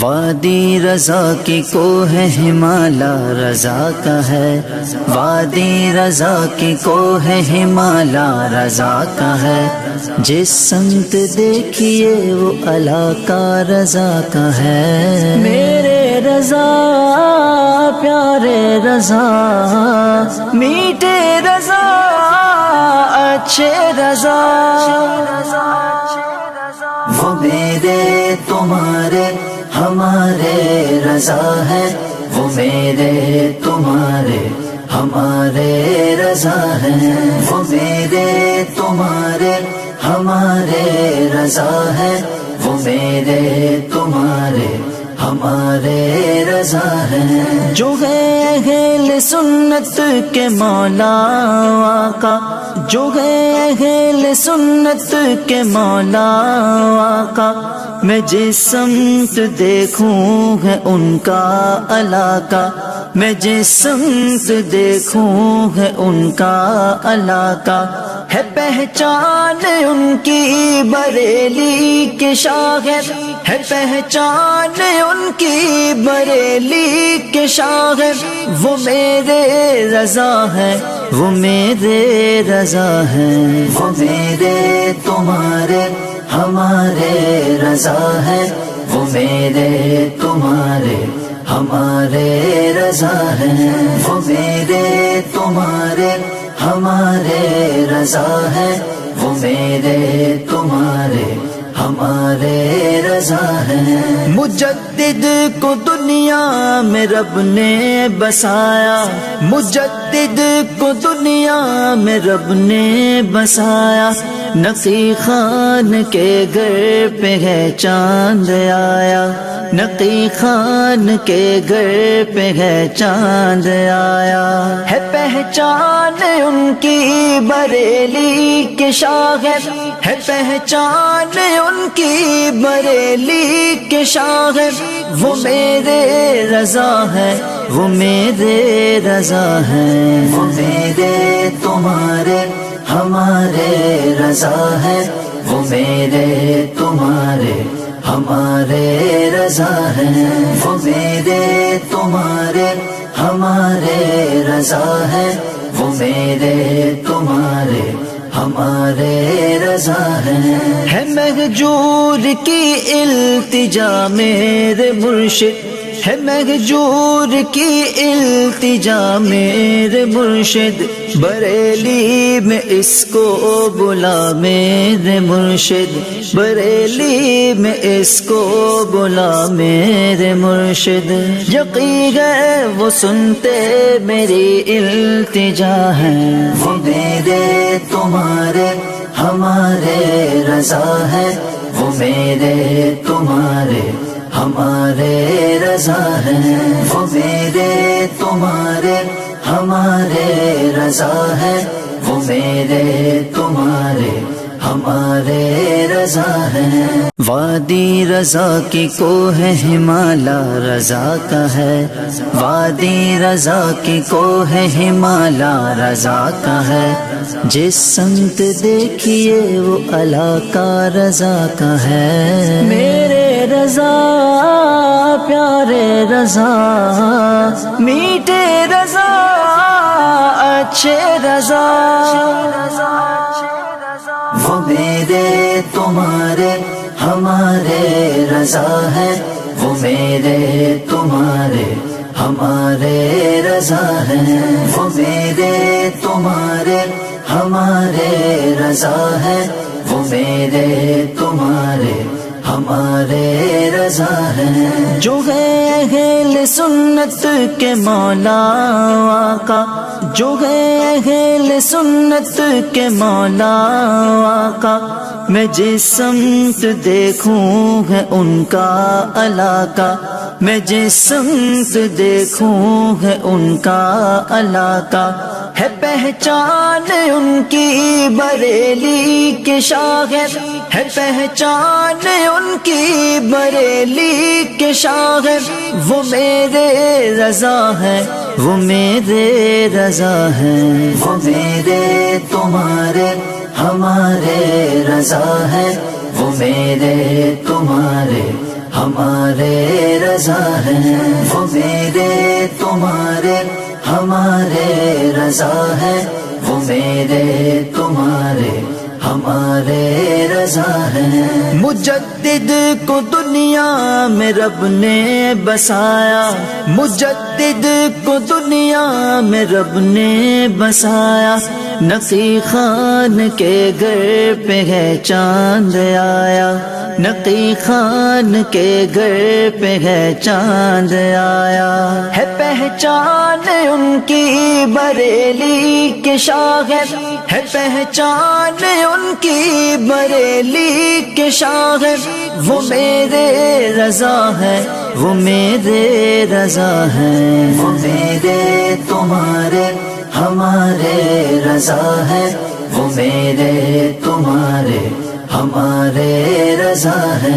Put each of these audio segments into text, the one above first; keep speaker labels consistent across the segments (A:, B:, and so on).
A: وادی رضا کی کوہ ہمالا رضا کا ہے، وادی رضا کی کوہ ہمالا رضا کا ہے، جس سمت دیکھیے وہ اللہ کا رضا کا ہے۔ میرے رضا پیارے رضا میٹھے رضا اچھے رضا، وہ میرے تمہارے ہمارے رضا ہے، وہ میرے تمہارے ہمارے رضا ہے، وہ میرے تمہارے ہمارے رضا ہے، وہ میرے تمہارے ہمارے رضا ہے۔ جو ہے اہل سنت کے مولا آقا، جو ہے اہل سنت کے مولا آقا، میں جس سمت دیکھوں ہے ان کا علاقہ، میں جس سمت دیکھوں ہے ان کا علاقہ، ہے پہچان ان کی بریلی کے شاغر، ہے پہچان ان کی بریلی کے شاغر، وہ میرے رضا ہے، وہ میرے رضا ہے، وہ میرے تمہارے ہمارے رضا ہے، وہ میرے تمہارے ہمارے رضا ہے، وہ میرے تمہارے ہمارے رضا ہے، وہ میرے تمہارے ہمارے رضا ہے۔ مجدد کو دنیا میں رب نے بسایا، مجدد کو دنیا میں رب نے بسایا، نقی خان کے گھر پہ ہے چاند آیا، نقی خان کے گھر پہ ہے چاند آیا، ہے پہچان ان کی بریلی کے شاغر، ہے پہچان ان کی بریلی کے شاغر، وہ میرے رضا ہے، وہ میرے رضا ہے، وہ میرے تمہارے ہمارے رضا ہے، وہ میرے تمہارے ہمارے رضا ہے، وہ میرے تمہارے ہمارے رضا ہے، وہ میرے تمہارے ہمارے رضا ہے۔ مہجور کی التجا میرے مرشد، ہے مہجور کی التجا میرے مرشد، بریلی میں اس کو بلا میرے مرشد، بریلی میں اس کو بلا میرے مرشد، یقین ہے وہ سنتے میری التجا ہے، وہ میرے تمہارے ہمارے رضا ہے، وہ میرے تمہارے ہمارے رضا ہے، وہ میرے تمہارے ہمارے رضا ہے، وہ میرے تمہارے ہمارے رضا ہے۔ وادی رضا کی کوہ ہمالا رضا کا ہے، وادی رضا کی کوہ ہمالا رضا کا ہے، جس سمت دیکھیے وہ اللہ کا رضا کا ہے۔ میرے رضا پیارے رضا میٹھے رضا اچھے رضا، وہ میرے تمہارے ہمارے رضا ہے، وہ میرے تمہارے ہمارے رضا ہے، وہ میرے تمہارے ہمارے رضا ہے، وہ میرے تمہارے ہمارے رضا ہے۔ جو ہے اہل سنت کے مولا آقا، جو ہے اہل سنت کے مولا آقا، میں جس سمت دیکھوں ہے ان کا علاقہ، میں جس سمت دیکھوں ہے ان کا علاقہ، ہے پہچان ان کی بریلی کے شاغر، ہے پہچان ان کی بریلی کے شاغر، وہ میرے رضا ہے، وہ میرے رضا ہے، وہ میرے تمہارے ہمارے رضا ہے، وہ میرے تمہارے ہمارے رضا ہے، وہ میرے تمہارے ہمارے رضا ہے، وہ میرے تمہارے ہمارے رضا ہے۔ مجدد کو دنیا میں رب نے بسایا، مجدد کو دنیا میں رب نے بسایا، نقی خان کے گھر پہ ہے چاند آیا، نقی خان کے گھر پہ ہے چاند آیا، ہے پہچان ان کی بریلی کے شاغر، ہے پہچان ان کی بریلی کے شاغر، وہ میرے رضا ہے، وہ میرے رضا ہے، وہ میرے تمہارے ہمارے رضا ہے، وہ میرے تمہارے ہمارے رضا ہے،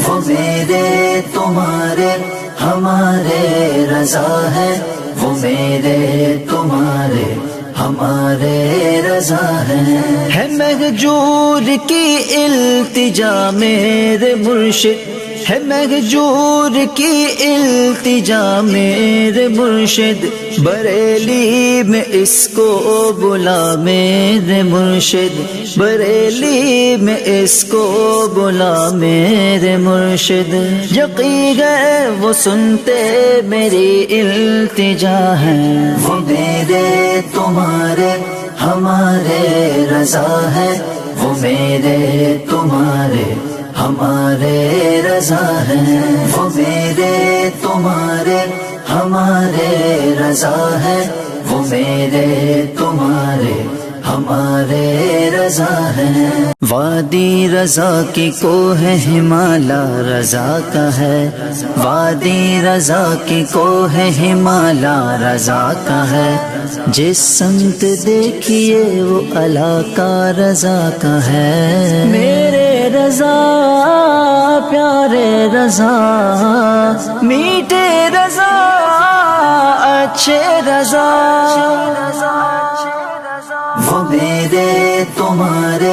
A: وہ میرے تمہارے ہمارے رضا ہے، وہ میرے تمہارے ہمارے رضا ہے مہجور کی التجا میرے مرشد، ہے مہجور کی التجا میرے مرشد، بریلی میں اس کو بلا میرے مرشد، بریلی میں اس کو بلا میرے مرشد، یقین ہے وہ سنتے میری التجا ہے، وہ میرے تمہارے ہمارے رضا ہے، وہ میرے تمہارے ہمارے رضا ہے، وہ میرے تمہارے ہمارے رضا ہے، وہ میرے تمہارے ہمارے رضا ہے۔ وادی رضا کی کوہ ہمالا رضا کا ہے، وادی رضا کی کوہ ہمالا رضا کا ہے، جس سمت دیکھیے وہ اللہ کا رضا کا ہے، میرے رضا پیارے رضا میٹھے رضا اچھے رضا، وہ میرے تمہارے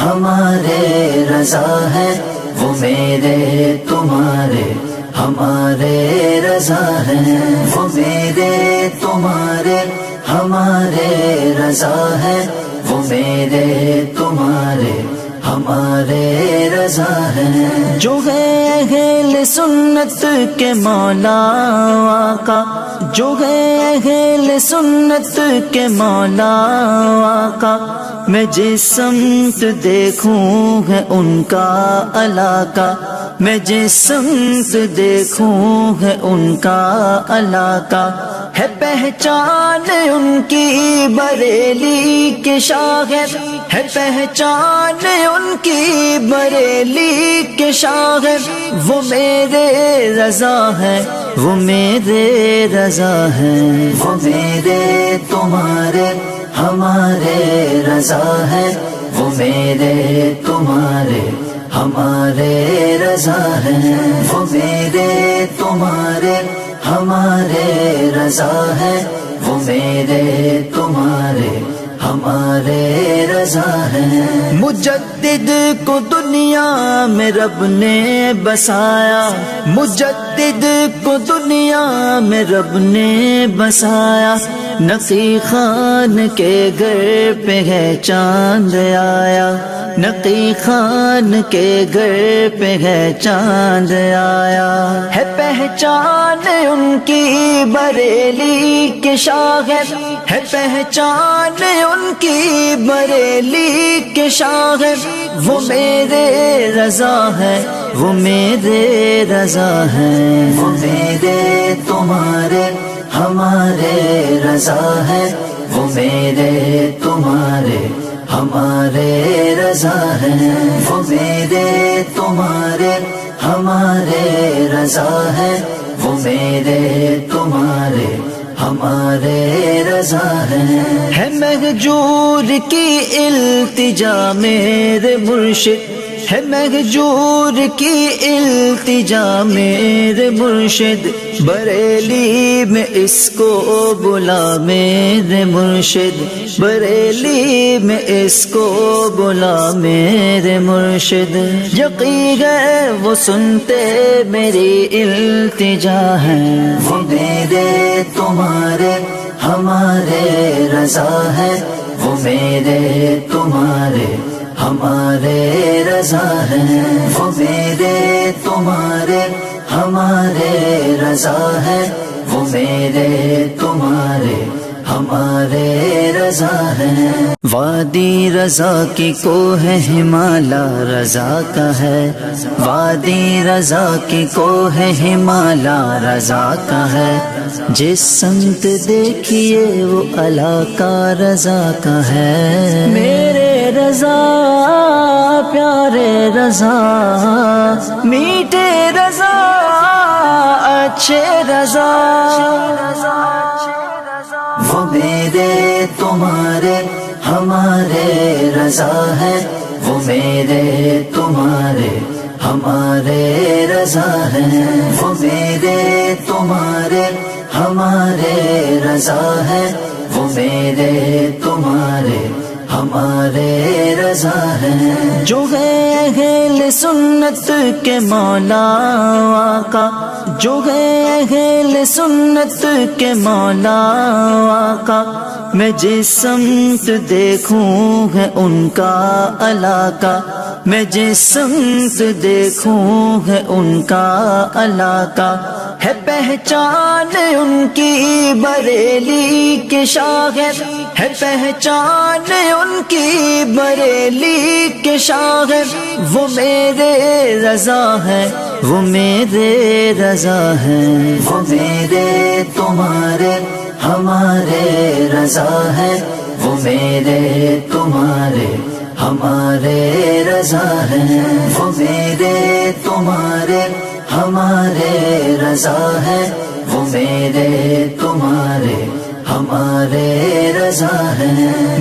A: ہمارے رضا ہے، وہ میرے تمہارے ہمارے رضا ہے، وہ میرے تمہارے ہمارے رضا ہے، وہ میرے تمہارے ہمارے رضا ہے، جو ہے اہل سنت کے مولا آقا، جو ہے اہل سنت کے مولا آقا، میں جس سمت دیکھوں ہے ان کا علاقہ، میں جس سمت دیکھوں ہے ان کا علاقہ، ہے پہچان ان کی بریلی کے شاغر، ہے پہچان ان کی بریلی کے شاغر، وہ میرے رضا ہے، وہ میرے رضا ہے، وہ میرے تمہارے ہمارے رضا ہے، وہ میرے تمہارے ہمارے رضا ہے، وہ میرے تمہارے ہمارے رضا ہے، وہ میرے تمہارے ہمارے رضا ہے۔ مجدد کو دنیا میں رب نے بسایا، مجدد کو دنیا میں رب نے بسایا، نقی خان کے گھر پہ ہے چاند آیا، نقی خان کے گھر پہ ہے چاند آیا، ہے پہچان ان کی بریلی کے شاغر، ہے پہچان ان کی بریلی کے شاغر، وہ میرے رضا ہے، وہ میرے رضا ہے، وہ میرے تمہارے ہمارے رضا ہے، وہ میرے تمہارے ہمارے رضا ہے، وہ میرے تمہارے ہمارے رضا ہے، وہ میرے تمہارے ہمارے رضا ہے مہجور کی التجا میرے مرشد، ہے مہجور کی التجا میرے مرشد، بریلی میں اس کو بلا میرے مرشد، بریلی میں اس کو بلا میرے مرشد، یقین ہے وہ سنتے میری التجا ہے، وہ میرے تمہارے ہمارے رضا ہے، وہ میرے تمہارے ہمارے رضا ہے، وہ میرے تمہارے ہمارے رضا ہے، وہ میرے تمہارے ہمارے رضا ہے۔ وادی رضا کی کوہ ہمالا رضا کا ہے، وادی رضا کی کوہ ہمالا رضا کا ہے، جس سمت دیکھیے وہ اللہ کا رضا کا ہے، میرے رضا پیارے رضا میٹھے رضا اچھے رضا، وہ میرے تمہارے ہمارے رضا ہے، وہ میرے تمہارے ہمارے رضا ہے، وہ میرے تمہارے ہمارے رضا ہے، وہ میرے تمہارے ہمارے رضا ہے، جو ہے اہل سنت کے مولا آقا، جو ہے اہل سنت کے مولا آقا، میں جس سمت دیکھوں ہے ان کا علاقہ، میں جس سمت دیکھوں ہے ان کا علاقہ، ہے پہچان ان کی بریلی کے شاگرد، ہے پہچان ان کی بریلی کے شاگرد، وہ میرے رضا ہے، وہ میرے رضا ہے، وہ میرے تمہارے ہمارے رضا ہے، وہ میرے تمہارے ہمارے رضا ہے، وہ میرے تمہارے ہمارے رضا ہے، وہ میرے تمہارے ہمارے رضا ہے،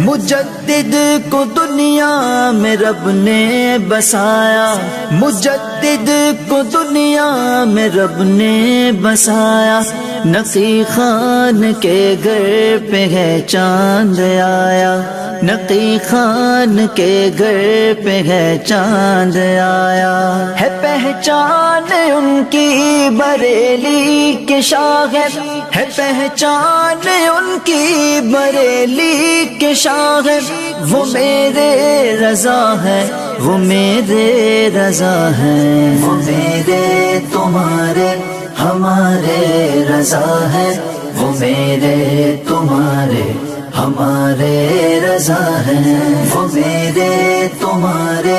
A: مجدد کو دنیا میں رب نے بسایا، مجدد کو دنیا میں رب نے بسایا، نقی خان کے گھر پہ ہے چاند آیا، نقی خان کے گھر پہ ہے چاند آیا، ہے پہچان ان کی بریلی کے شاگرد، ہے پہچان ان کی بریلی کے شاگرد، وہ میرے رضا ہے، وہ میرے رضا ہے، وہ میرے تمہارے ہمارے رضا ہے، وہ میرے تمہارے ہمارے رضا ہے، وہ میرے تمہارے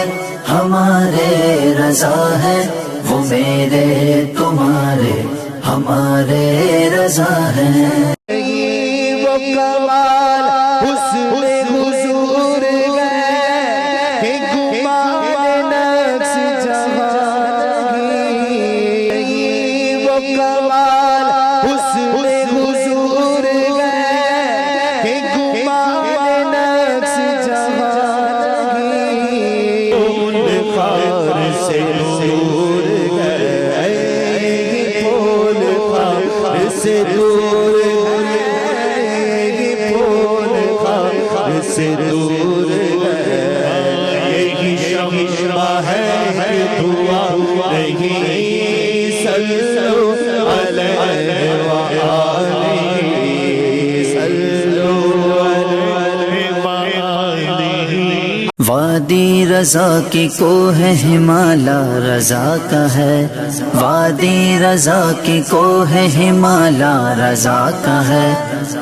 A: ہمارے رضا ہے، وہ میرے تمہارے ہمارے رضا ہے،
B: وہ کمال حسن حضور گئے کہ گمان نفس جہاں نہیں، وہ کمال حسن حضور گئے کہ گمان نفس جہاں نہیں، ان خار سے دور گئے، پھول خار سے دور سے دور ہے، یہی شمع ہے کہ دعا نہیں، صلو علیہ وآلہ، صلو علیہ وآلہ۔
A: وادی رضا کی کوہ ہمالا رضا کا ہے، وادی رضا کی کوہ ہمالا رضا کا ہے،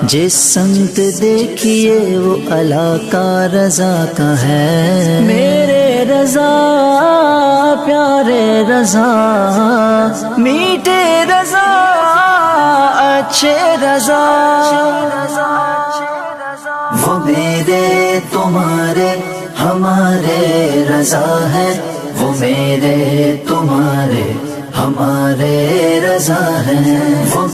A: جس سمت دیکھیے وہ اللہ کا رضا کا ہے، میرے رضا پیارے رضا میٹھے رضا اچھے رضا، وہ میرے تمہارے ہمارے رضا ہے، وہ میرے تمہارے ہمارے رضا ہے، وہ